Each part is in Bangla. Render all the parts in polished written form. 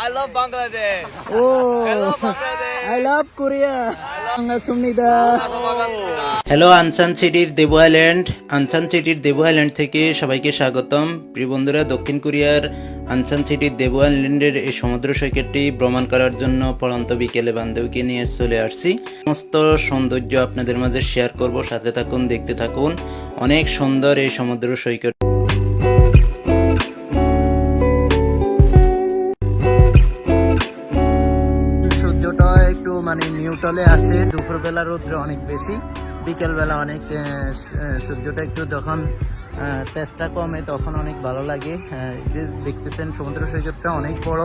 I love Bangladesh. Oh, Hello, Bangladesh. I love Korea. Sumnida. Hello Ansan সিটির দেবু আইল্যান্ড থেকে সবাইকে স্বাগতম। প্রিয় বন্ধুরা, দক্ষিণ কোরিয়ার আনসান সিটির দেবু আইল্যান্ডের এই সমুদ্র সৈকতটি ভ্রমণ করার জন্য পড়ন্ত বিকেলে বান্ধবীকে নিয়ে চলে আসছি। সমস্ত সৌন্দর্য আপনাদের মাঝে শেয়ার করব, সাথে থাকুন, দেখতে থাকুন। অনেক সুন্দর এই সমুদ্র সৈকত। সূর্যটা একটু মানে নিউট্রালে আছে, দুপুরবেলা রৌদ্র অনেক বেশি, বিকেলবেলা অনেক সূর্যটা একটু যখন তেজটা কমে তখন অনেক ভালো লাগে। যে দেখতেছেন সমুদ্র সৈকতটা অনেক বড়।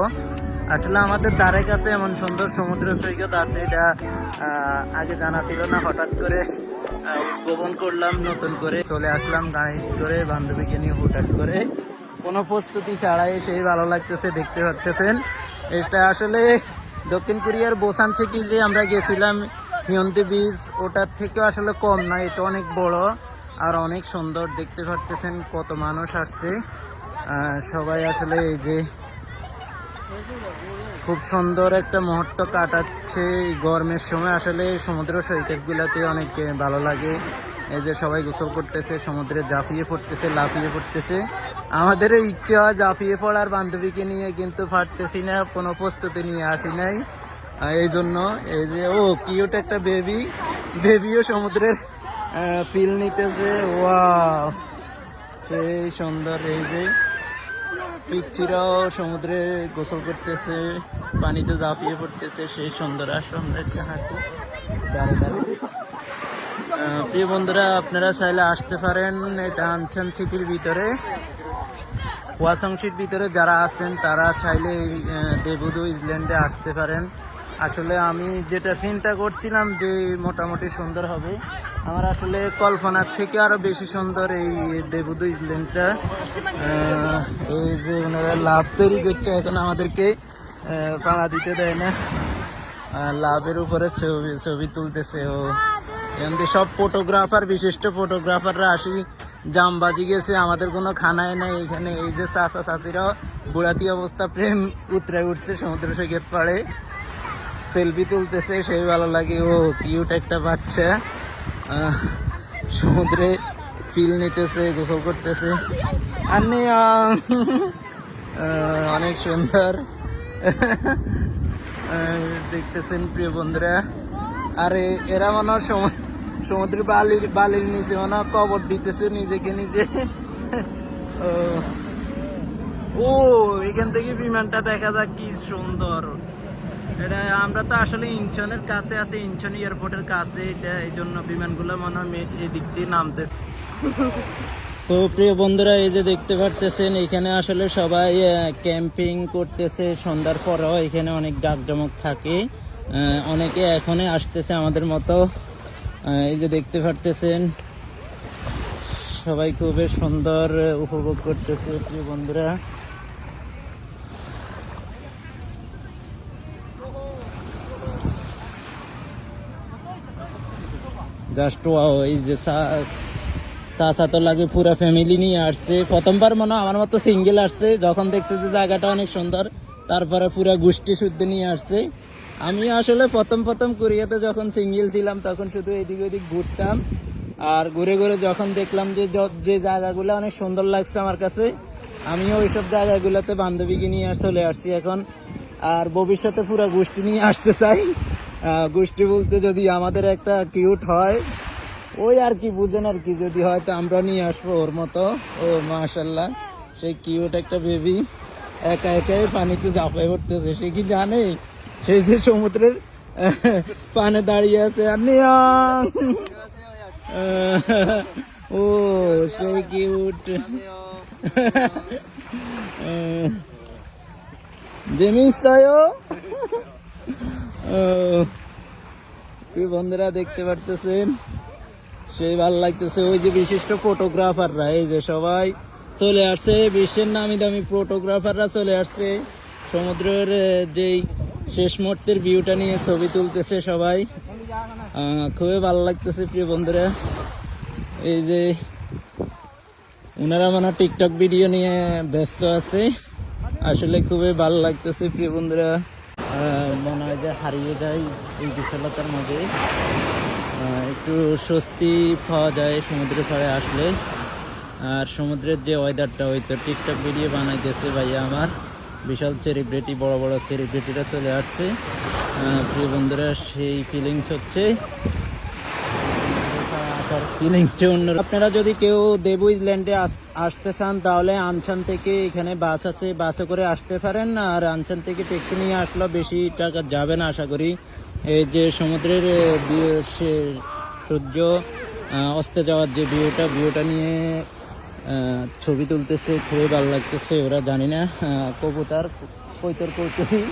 আসলে আমাদের ধারে কাছে এমন সুন্দর সমুদ্র সৈকত আছে এটা আগে জানা ছিল না। হঠাৎ করে উদ্ভাবন করলাম, নতুন করে চলে আসলাম গাড়ি করে বান্ধবীকে নিয়ে হুটহাট করে, কোনো প্রস্তুতি ছাড়াই। সেই ভালো লাগতেছে, দেখতে পারতেছেন। এটা আসলে দক্ষিণ কোরিয়ার বোসানচেকি যে আমরা গেছিলাম হিয়ন্তি বিচ, ওটার থেকেও আসলে কম না, এটা অনেক বড় আর অনেক সুন্দর। দেখতে পারতেছেন কত মানুষ আসছে, সবাই আসলে এই যে খুব সুন্দর একটা মুহূর্ত কাটাচ্ছে গরমের সময়। আসলে সমুদ্র সৈকতগুলোতে অনেক ভালো লাগে। এই যে সবাই গোসল করতেছে, সমুদ্রে ঝাঁপিয়ে পড়তেছে, লাফিয়ে পড়তেছে। আমাদেরও ইচ্ছা হয় ঝাঁপিয়ে পড়ার বান্ধবীকে নিয়ে, কিন্তু পারতেছি না, কোনো প্রস্তুতি নিয়ে আসি নাই। এই জন্য এই যে কিউট একটা বেবিও সমুদ্রের ফিল নিতেছে। ওয়াও, সেই সুন্দর। এই যে পিচ্চিরাও সমুদ্রে গোসল করতেছে, পানিতে ঝাঁপিয়ে পড়তেছে, সেই সুন্দর। আর সুন্দর একটা হাঁটু দাঁড়িয়ে। প্রিয় বন্ধুরা, আপনারা চাইলে আসতে পারেন। এটা আনসান সিটির ভিতরে, ওয়াসংশির ভিতরে যারা আছেন তারা চাইলে দেবুদু আইল্যান্ডে আসতে পারেন। আসলে আমি যেটা চিন্তা করছিলাম যে মোটামুটি সুন্দর হবে, আমার আসলে কল্পনার থেকে আরো বেশি সুন্দর এই দেবুদু আইল্যান্ডটা। এই যে ওনারা লাভ তৈরি করছে, এখন আমাদেরকে পাড়া দিতে দেয় না, লাভের উপরে ছবি তুলতেছে। এমনি সব ফটোগ্রাফার, বিশিষ্ট ফটোগ্রাফাররা আসি জামবাজি গেছে, আমাদের কোনো খানায় নাই এখানে। এই যে চাচা চাচিরাও বুড়াতি অবস্থা প্রেম উতরে উঠছে সমুদ্র সৈকত পাড়ে, সেলফি তুলতেছে, সেই ভালো লাগে। কিউট একটা বাচ্চা সমুদ্রে ফিল নিতেছে, গোসল করতেছে। আর অনেক সুন্দর দেখতেছেন প্রিয় বন্ধুরা। আরে এরা মনে হয় সমুদ্রের বালির নিচে মনে হয় কবর দিতেছে নিজেকে নিজে। এখান থেকে বিমানটা দেখা যাক, কি সুন্দর। এটা আমরা তো আসলে ইনচনের কাছে আছে, ইনচন এয়ারপোর্টের কাছে এটা, এই জন্য বিমানগুলো মনে হয় এদিক দিয়ে নামতে। তো প্রিয় বন্ধুরা, এই যে দেখতে পারতেছেন এখানে আসলে সবাই ক্যাম্পিং করতেছে সন্ধ্যার পরেও। এখানে অনেক জাঁকজমক থাকে, অনেকে এখনই আসতেছে আমাদের মতো। এই যে দেখতে পারতেছেন সবাই খুবই সুন্দর উপভোগ করতেছে প্রিয় বন্ধুরা। Just wow. এই যে চাচা তো লাগে পুরো ফ্যামিলি নিয়ে আসছে, প্রথমবার মনে হয় আমার মতো সিঙ্গেল আসছে, যখন দেখছে যে জায়গাটা অনেক সুন্দর তারপরে পুরো গোষ্ঠী শুদ্ধ নিয়ে আসছে। আমি আসলে প্রথম কোরিয়াতে যখন সিঙ্গেল ছিলাম তখন শুধু এদিক ওদিক ঘুরতাম, আর ঘুরে ঘুরে যখন দেখলাম যে জায়গাগুলো অনেক সুন্দর লাগছে আমার কাছে, আমিও ওইসব জায়গাগুলোতে বান্ধবীকে নিয়ে চলে আসছি এখন। আর ভবিষ্যতে পুরো গোষ্ঠী নিয়ে আসতে চাই। গোষ্ঠী বলতে যদি আমাদের একটা কিউট হয়, ওই আর কি বুঝেন আর কি, যদি হয়তো আমরা নিয়ে আসবো ওর মতো। মাশাল্লাহ, সেই কিউট একটা বেবি একা একাই পানিতে ঝাঁপাই পড়তেছে। সে কি জানে সেই যে সমুদ্রের পানে দাঁড়িয়ে আছে। আর সেই কিউট জেমিস বন্ধুরা দেখতে পারতেছেন, সেই ভালো লাগতেছে। ওই যে বিশিষ্ট ফটোগ্রাফাররা, এই যে সবাই চলে আসছে, বিশ্বের নামি দামি ফটোগ্রাফাররা চলে আসছে সমুদ্রের যেই শেষ মুহূর্তের ভিউটা নিয়ে ছবি তুলতেছে সবাই। খুবই ভালো লাগতেছে প্রিয় বন্ধুরা। এই যে ওনারা মনে টিকটক ভিডিও নিয়ে ব্যস্ত আছে। আসলে খুবই ভালো লাগতেছে প্রিয় বন্ধুরা। মনে হয় যে হারিয়ে যায় এই বিশালতার মাঝে। একটু স্বস্তি পাওয়া যায় সমুদ্রের পাড়ে আসলে। আর সমুদ্রের যে ওয়েদারটা, ওই তো টিকটক ভিডিও বানাইতেছে ভাইয়া আমার, বিশাল সেলিব্রিটি, বড় বড় সেলিব্রিটিরা চলে আসছে প্রিয় বন্ধুরা। সেই ফিলিংস হচ্ছে, ফিলিংসটা অন্য। আপনারা যদি কেউ দেবু আইল্যান্ডে আসতে চান তাহলে আনসান থেকে এখানে বাস আছে, বাসে করে আসতে পারেন। আর আনসান থেকে ট্যাক্সি নিয়ে আসলেও বেশি টাকা যাবে না আশা করি। এই যে সমুদ্রের সূর্য অস্তে যাওয়ার যে ভিউটা নিয়ে ছবি তুলতেছে, খুবই ভালো লাগতেছে। ওরা জানি না কবুতর কৈতর কৌতুকী,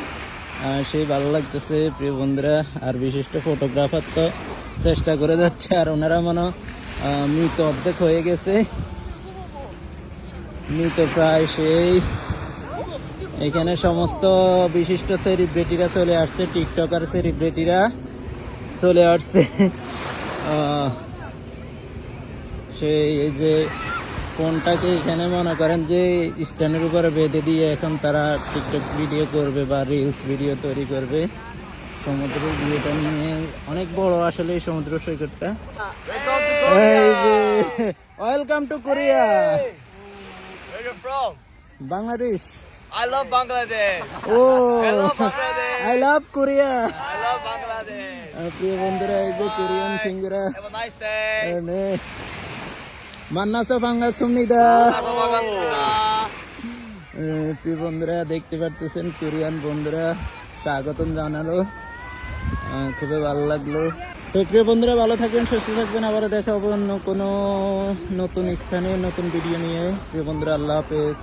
সেই ভালো লাগতেছে প্রিয় বন্ধুরা। আর বিশিষ্ট ফটোগ্রাফার তো চেষ্টা করে যাচ্ছে, আর ওনারা মনে মৃত অর্ধেক হয়ে গেছে, মৃত প্রায়। সেই এখানে সমস্ত বিশিষ্ট সেলিব্রিটিরা চলে আসছে, টিকটকার সেলিব্রিটিরা চলে আসছে। সেই এই যে ফোনটাকে এখানে মনে করেন যে স্ট্যান্ডের উপরে বেঁধে দিয়ে এখন তারা টিকটক ভিডিও করবে বা রিলস ভিডিও তৈরি করবে সমুদ্রের ভিউটা নিয়ে। অনেক বড় আসলে এই সমুদ্র সৈকতটা। এই যে welcome to Korea. Where you from? Bangladesh. I love Bangladesh. ও Hello Bangladesh. I love Korea. I love Bangladesh. প্রিয় বন্ধুরা, এই যে কোরিয়ান সিঙ্গারা Have a nice day. মান্নাসা বাংলাদেশিদা। Bangladesh. প্রিয় বন্ধুরা দেখতে পারতেছেন কোরিয়ান বন্ধুরা স্বাগতম জানালো, খুবই ভালো লাগলো। তো প্রিয় বন্ধুরা ভালো থাকবেন, সুস্থ থাকবেন, আবারও দেখা হবে অন্য কোনো নতুন স্থানে নতুন ভিডিও নিয়ে। প্রিয় বন্ধুরা আল্লাহ হাফেজ।